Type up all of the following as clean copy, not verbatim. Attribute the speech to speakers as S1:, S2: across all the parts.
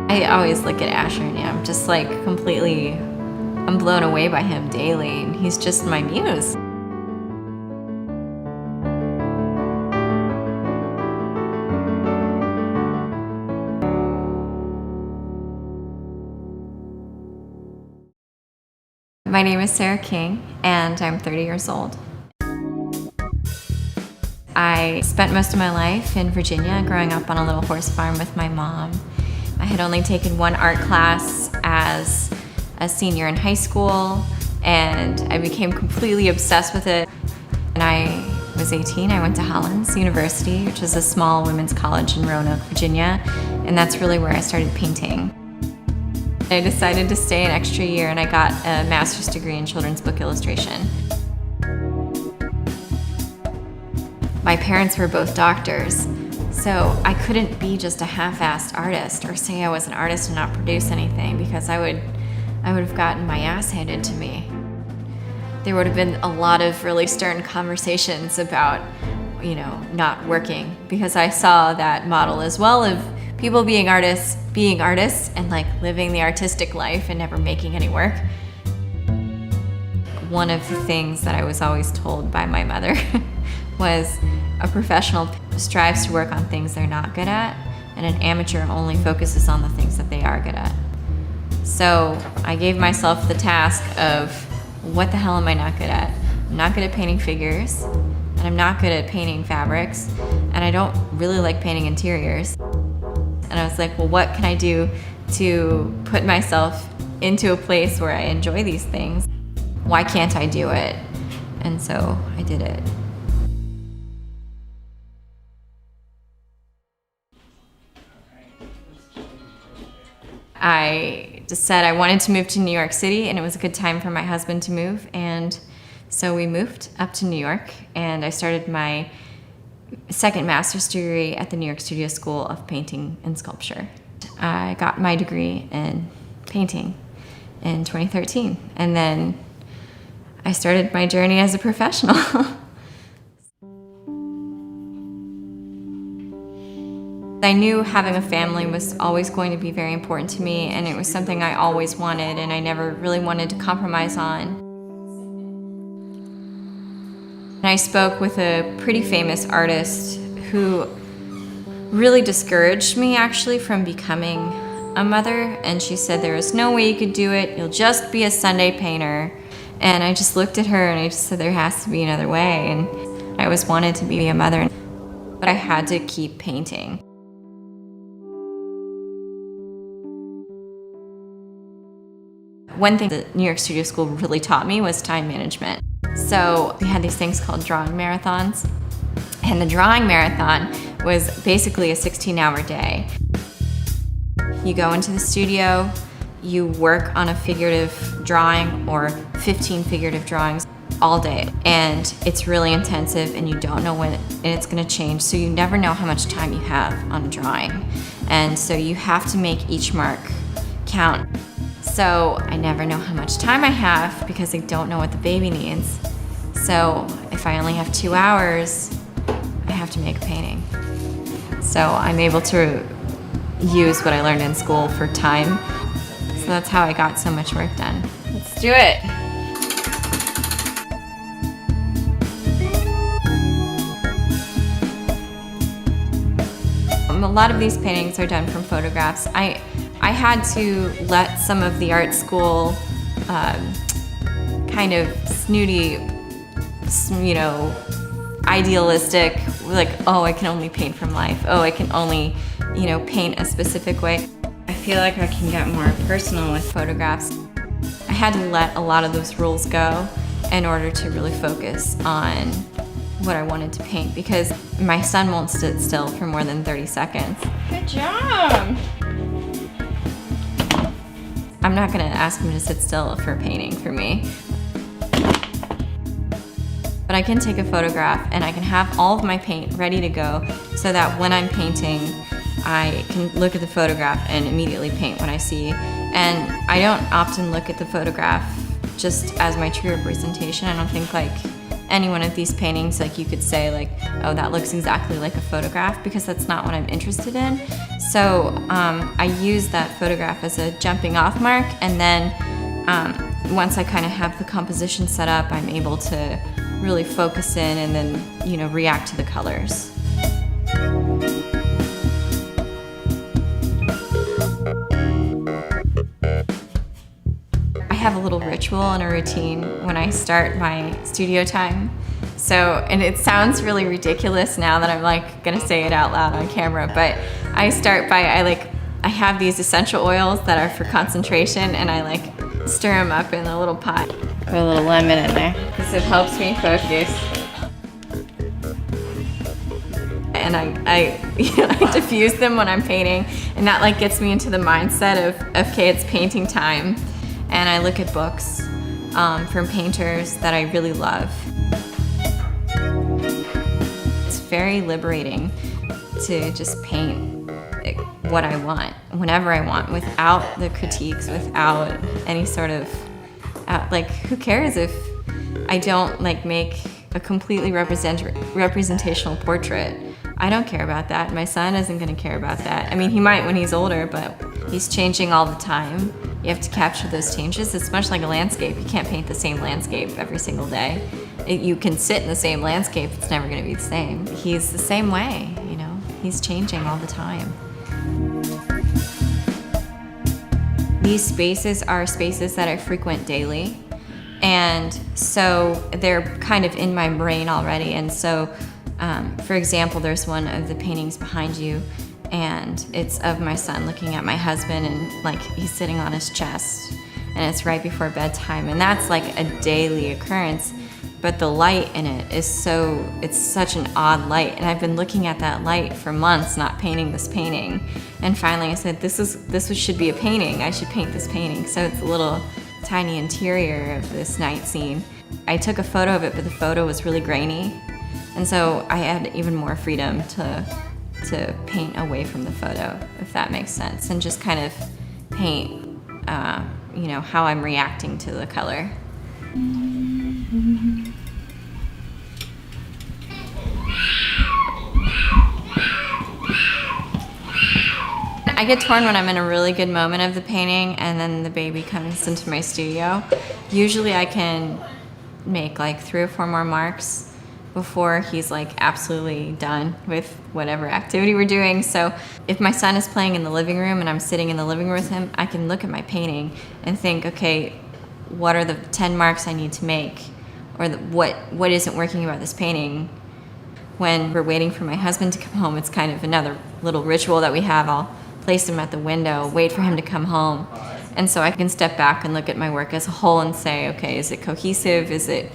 S1: I always look at Asher and I'm just like completely, I'm blown away by him daily, and he's just my muse. My name is Sarah King, and I'm 30 years old. I spent most of my life in Virginia, growing up on a little horse farm with my mom. I had only taken one art class as a senior in high school, and I became completely obsessed with it. When I was 18, I went to Hollins University, which is a small women's college in Roanoke, Virginia, and that's really where I started painting. I decided to stay an extra year, and I got a master's degree in children's book illustration. My parents were both doctors, so I couldn't be just a half-assed artist or say I was an artist and not produce anything, because I would have gotten my ass handed to me. There would have been a lot of really stern conversations about, not working, because I saw that model as well of people being artists and like living the artistic life and never making any work. One of the things that I was always told by my mother was a professional strives to work on things they're not good at, and an amateur only focuses on the things that they are good at. So I gave myself the task of, what the hell am I not good at? I'm not good at painting figures, and I'm not good at painting fabrics, and I don't really like painting interiors. And I was like, well, what can I do to put myself into a place where I enjoy these things? Why can't I do it? And so I did it. I just said I wanted to move to New York City, and it was a good time for my husband to move, and so we moved up to New York, and I started my second master's degree at the New York Studio School of Painting and Sculpture. I got my degree in painting in 2013, and then I started my journey as a professional. I knew having a family was always going to be very important to me, and it was something I always wanted, and I never really wanted to compromise on. And I spoke with a pretty famous artist who really discouraged me actually from becoming a mother, and she said there was no way you could do it, you'll just be a Sunday painter. And I just looked at her and I just said there has to be another way, and I always wanted to be a mother, but I had to keep painting. One thing the New York Studio School really taught me was time management. So we had these things called drawing marathons, and the drawing marathon was basically a 16-hour day. You go into the studio, you work on a figurative drawing or 15 figurative drawings all day, and it's really intensive, and you don't know when it's going to change, so you never know how much time you have on a drawing, and so you have to make each mark count. So I never know how much time I have because I don't know what the baby needs. So if I only have 2 hours, I have to make a painting. So I'm able to use what I learned in school for time. So that's how I got so much work done. Let's do it. A lot of these paintings are done from photographs. I had to let some of the art school kind of snooty, idealistic, like, oh, I can only paint from life. Oh, I can only, paint a specific way. I feel like I can get more personal with photographs. I had to let a lot of those rules go in order to really focus on what I wanted to paint, because my son won't sit still for more than 30 seconds.
S2: Good job!
S1: I'm not gonna ask him to sit still for painting for me. But I can take a photograph and I can have all of my paint ready to go so that when I'm painting, I can look at the photograph and immediately paint what I see. And I don't often look at the photograph just as my true representation. I don't think any one of these paintings, like you could say like, oh, that looks exactly like a photograph, because that's not what I'm interested in. So I use that photograph as a jumping off mark, and then once I kind of have the composition set up, I'm able to really focus in and then, react to the colors. I have a little ritual and a routine when I start my studio time. So, and it sounds really ridiculous now that I'm like gonna say it out loud on camera, but I start by, I have these essential oils that are for concentration, and I stir them up in a little pot. Put a little lemon in there, because it helps me focus. And I diffuse them when I'm painting, and that gets me into the mindset of, okay, it's painting time. And I look at books from painters that I really love. It's very liberating to just paint what I want, whenever I want, without the critiques, without any sort of, who cares if I don't make a completely representational portrait? I don't care about that. My son isn't gonna care about that. I mean, he might when he's older, but he's changing all the time. You have to capture those changes. It's much like a landscape. You can't paint the same landscape every single day. You can sit in the same landscape, it's never gonna be the same. He's the same way, he's changing all the time. These spaces are spaces that I frequent daily, and so they're kind of in my brain already. And so, for example, there's one of the paintings behind you, and it's of my son looking at my husband, and he's sitting on his chest, and it's right before bedtime, and that's a daily occurrence. But the light in it is it's such an odd light, and I've been looking at that light for months, not painting this painting. And finally I said, this should be a painting. I should paint this painting. So it's a little tiny interior of this night scene. I took a photo of it, but the photo was really grainy. And so I had even more freedom to paint away from the photo, if that makes sense, and just kind of paint, how I'm reacting to the color. I get torn when I'm in a really good moment of the painting and then the baby comes into my studio. Usually I can make 3 or 4 more marks before he's absolutely done with whatever activity we're doing. So if my son is playing in the living room and I'm sitting in the living room with him, I can look at my painting and think, okay, what are the 10 marks I need to make? Or what isn't working about this painting? When we're waiting for my husband to come home, it's kind of another little ritual that we have. I'll place him at the window, wait for him to come home. And so I can step back and look at my work as a whole and say, okay, is it cohesive? Is it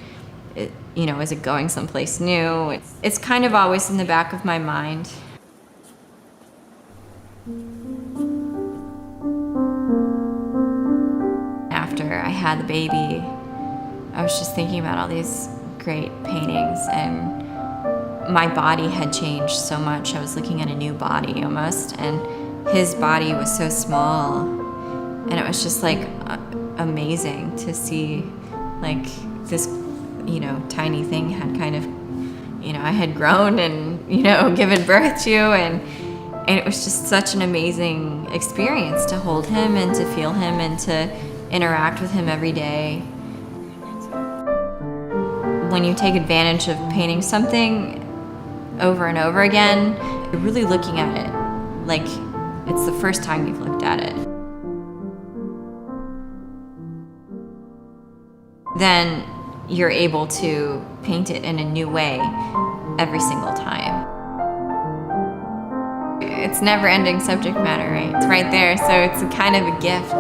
S1: going someplace new? It's kind of always in the back of my mind. After I had the baby, I was just thinking about all these great paintings, and my body had changed so much. I was looking at a new body almost, and his body was so small, and it was just amazing to see this tiny thing had kind of I had grown and given birth to, and it was just such an amazing experience to hold him and to feel him and to interact with him every day. When you take advantage of painting something over and over again, you're really looking at it like it's the first time you've looked at it. Then you're able to paint it in a new way every single time. It's never-ending subject matter, right? It's right there, so it's a kind of a gift,